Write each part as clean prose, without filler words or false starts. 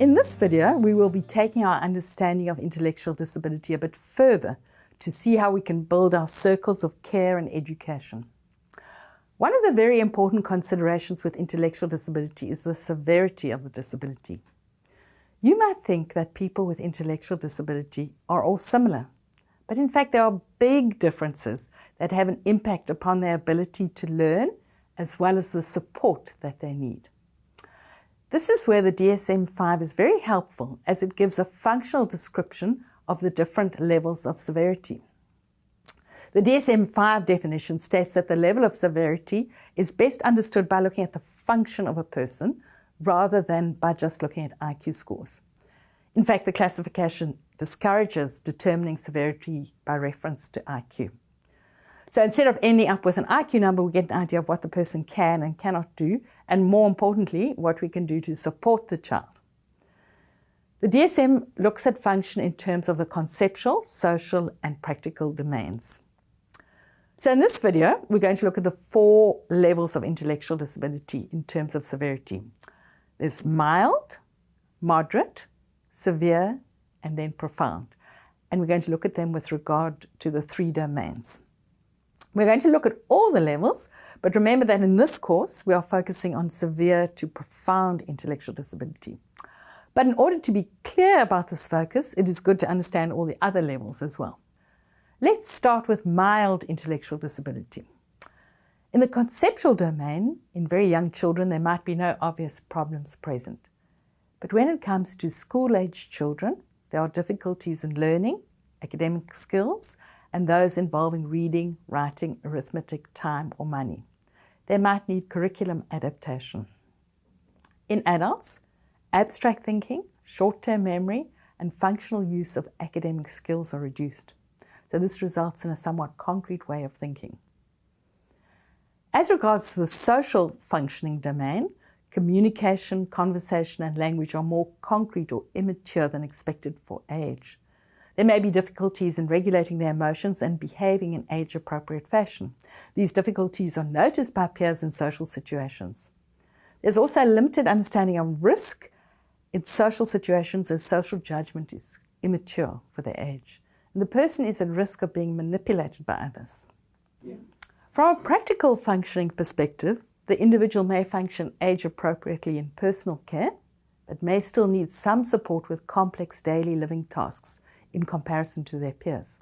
In this video, we will be taking our understanding of intellectual disability a bit further to see how we can build our circles of care and education. One of the very important considerations with intellectual disability is the severity of the disability. You might think that people with intellectual disability are all similar, but in fact there are big differences that have an impact upon their ability to learn as well as the support that they need. This is where the DSM-5 is very helpful, as it gives a functional description of the different levels of severity. The DSM-5 definition states that the level of severity is best understood by looking at the function of a person rather than by just looking at IQ scores. In fact, the classification discourages determining severity by reference to IQ. So instead of ending up with an IQ number, we get an idea of what the person can and cannot do, and more importantly, what we can do to support the child. The DSM looks at function in terms of the conceptual, social, and practical domains. So in this video, we're going to look at the 4 levels of intellectual disability in terms of severity. There's mild, moderate, severe, and then profound. And we're going to look at them with regard to the 3 domains. We're going to look at all the levels, but remember that in this course, we are focusing on severe to profound intellectual disability. But in order to be clear about this focus, it is good to understand all the other levels as well. Let's start with mild intellectual disability. In the conceptual domain, in very young children, there might be no obvious problems present. But when it comes to school-aged children, there are difficulties in learning, academic skills, and those involving reading, writing, arithmetic, time, or money. They might need curriculum adaptation. In adults, abstract thinking, short-term memory, and functional use of academic skills are reduced. So this results in a somewhat concrete way of thinking. As regards to the social functioning domain, communication, conversation, and language are more concrete or immature than expected for age. There may be difficulties in regulating their emotions and behaving in age-appropriate fashion. These difficulties are noticed by peers in social situations. There's also a limited understanding of risk in social situations, as social judgment is immature for their age. And the person is at risk of being manipulated by others. Yeah. From a practical functioning perspective, the individual may function age-appropriately in personal care, but may still need some support with complex daily living tasks in comparison to their peers.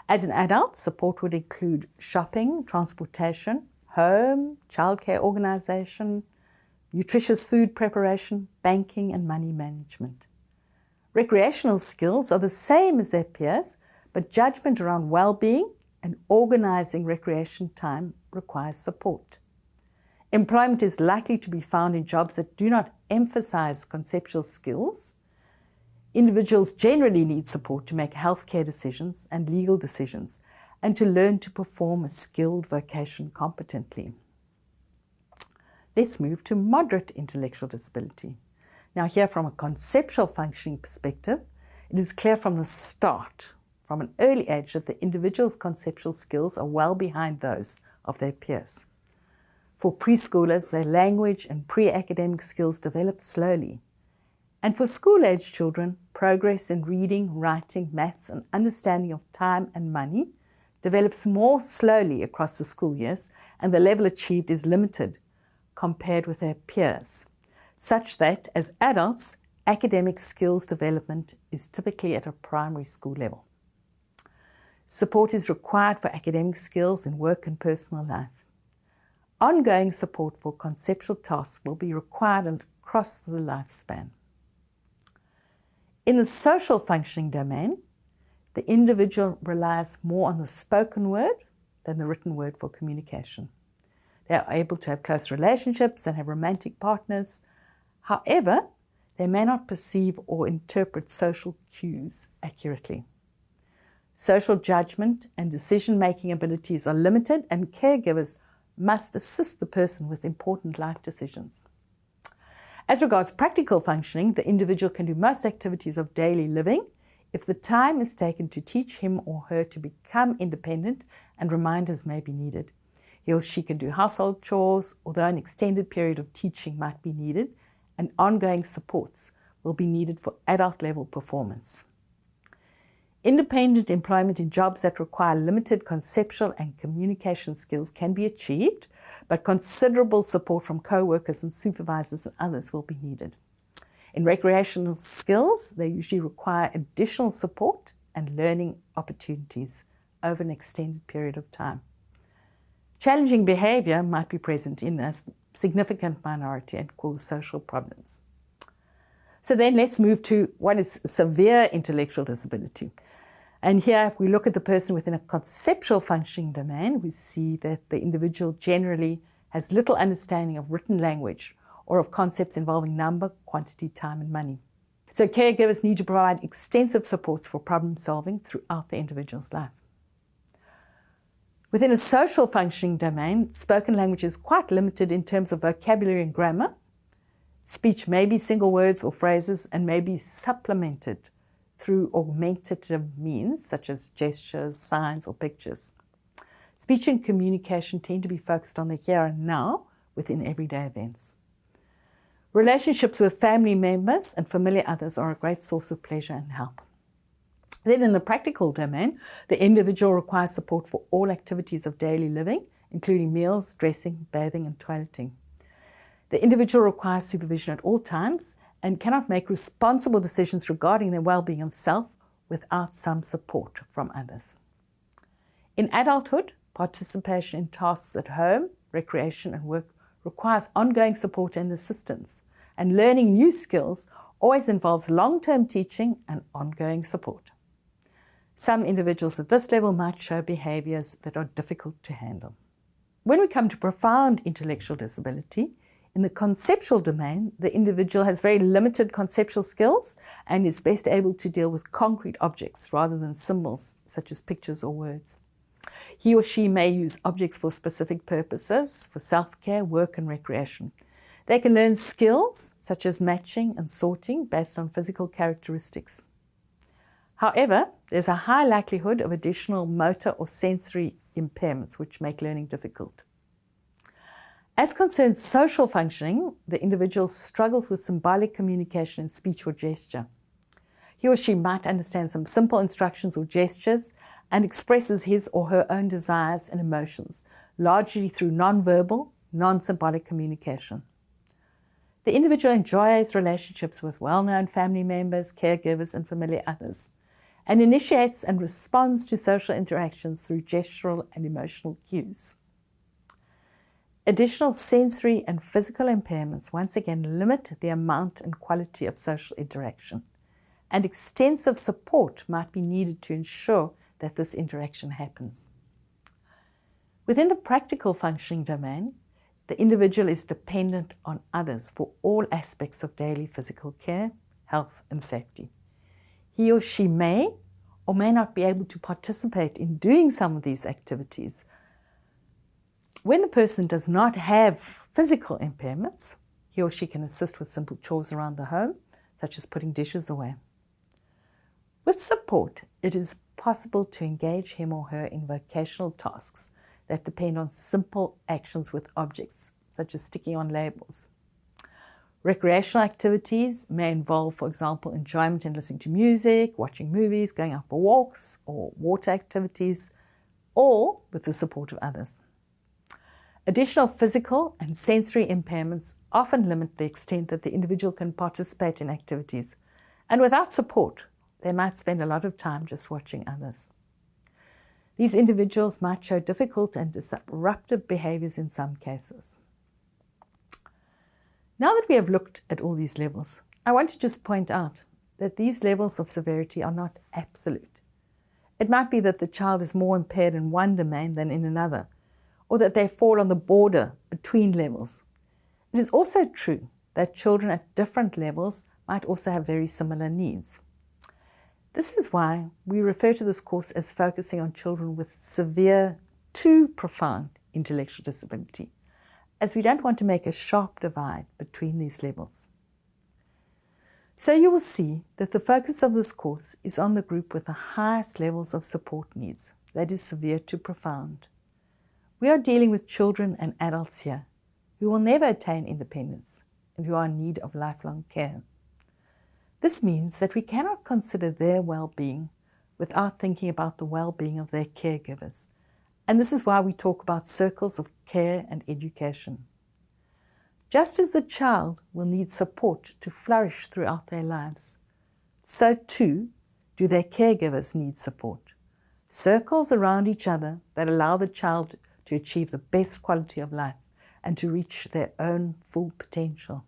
As an adult, support would include shopping, transportation, home, childcare organization, nutritious food preparation, banking, and money management. Recreational skills are the same as their peers, but judgment around well-being and organizing recreation time requires support. Employment is likely to be found in jobs that do not emphasize conceptual skills. Individuals generally need support to make healthcare decisions and legal decisions, and to learn to perform a skilled vocation competently. Let's move to moderate intellectual disability. Now here, from a conceptual functioning perspective, it is clear from the start, from an early age, that the individual's conceptual skills are well behind those of their peers. For preschoolers, their language and pre-academic skills develop slowly. And for school-age children, progress in reading, writing, maths, and understanding of time and money develops more slowly across the school years, and the level achieved is limited compared with their peers, such that as adults, academic skills development is typically at a primary school level. Support is required for academic skills in work and personal life. Ongoing support for conceptual tasks will be required across the lifespan. In the social functioning domain, the individual relies more on the spoken word than the written word for communication. They are able to have close relationships and have romantic partners. However, they may not perceive or interpret social cues accurately. Social judgment and decision-making abilities are limited, and caregivers must assist the person with important life decisions. As regards practical functioning, the individual can do most activities of daily living if the time is taken to teach him or her to become independent, and reminders may be needed. He or she can do household chores, although an extended period of teaching might be needed, and ongoing supports will be needed for adult-level performance. Independent employment in jobs that require limited conceptual and communication skills can be achieved, but considerable support from co-workers and supervisors and others will be needed. In recreational skills, they usually require additional support and learning opportunities over an extended period of time. Challenging behavior might be present in a significant minority and cause social problems. So then let's move to what is severe intellectual disability. And here, if we look at the person within a conceptual functioning domain, we see that the individual generally has little understanding of written language or of concepts involving number, quantity, time, and money. So caregivers need to provide extensive supports for problem solving throughout the individual's life. Within a social functioning domain, spoken language is quite limited in terms of vocabulary and grammar. Speech may be single words or phrases and may be supplemented through augmentative means such as gestures, signs, or pictures. Speech and communication tend to be focused on the here and now within everyday events. Relationships with family members and familiar others are a great source of pleasure and help. Then in the practical domain, the individual requires support for all activities of daily living, including meals, dressing, bathing, and toileting. The individual requires supervision at all times and cannot make responsible decisions regarding their well-being of self without some support from others. In adulthood, participation in tasks at home, recreation, and work requires ongoing support and assistance, and learning new skills always involves long-term teaching and ongoing support. Some individuals at this level might show behaviors that are difficult to handle. When we come to profound intellectual disability, in the conceptual domain, the individual has very limited conceptual skills and is best able to deal with concrete objects rather than symbols such as pictures or words. He or she may use objects for specific purposes, for self-care, work, and recreation. They can learn skills such as matching and sorting based on physical characteristics. However, there's a high likelihood of additional motor or sensory impairments which make learning difficult. As concerns social functioning, the individual struggles with symbolic communication in speech or gesture. He or she might understand some simple instructions or gestures and expresses his or her own desires and emotions, largely through non-verbal, non-symbolic communication. The individual enjoys relationships with well-known family members, caregivers, and familiar others, and initiates and responds to social interactions through gestural and emotional cues. Additional sensory and physical impairments once again limit the amount and quality of social interaction, and extensive support might be needed to ensure that this interaction happens. Within the practical functioning domain, the individual is dependent on others for all aspects of daily physical care, health, and safety. He or she may or may not be able to participate in doing some of these activities. When the person does not have physical impairments, he or she can assist with simple chores around the home, such as putting dishes away. With support, it is possible to engage him or her in vocational tasks that depend on simple actions with objects, such as sticking on labels. Recreational activities may involve, for example, enjoyment in listening to music, watching movies, going out for walks, or water activities, all with the support of others. Additional physical and sensory impairments often limit the extent that the individual can participate in activities, and without support, they might spend a lot of time just watching others. These individuals might show difficult and disruptive behaviors in some cases. Now that we have looked at all these levels, I want to just point out that these levels of severity are not absolute. It might be that the child is more impaired in one domain than in another, or that they fall on the border between levels. It is also true that children at different levels might also have very similar needs. This is why we refer to this course as focusing on children with severe to profound intellectual disability, as we don't want to make a sharp divide between these levels. So you will see that the focus of this course is on the group with the highest levels of support needs, that is severe to profound. We are dealing with children and adults here who will never attain independence and who are in need of lifelong care. This means that we cannot consider their well-being without thinking about the well-being of their caregivers. And this is why we talk about circles of care and education. Just as the child will need support to flourish throughout their lives, so too do their caregivers need support. Circles around each other that allow the child to achieve the best quality of life and to reach their own full potential.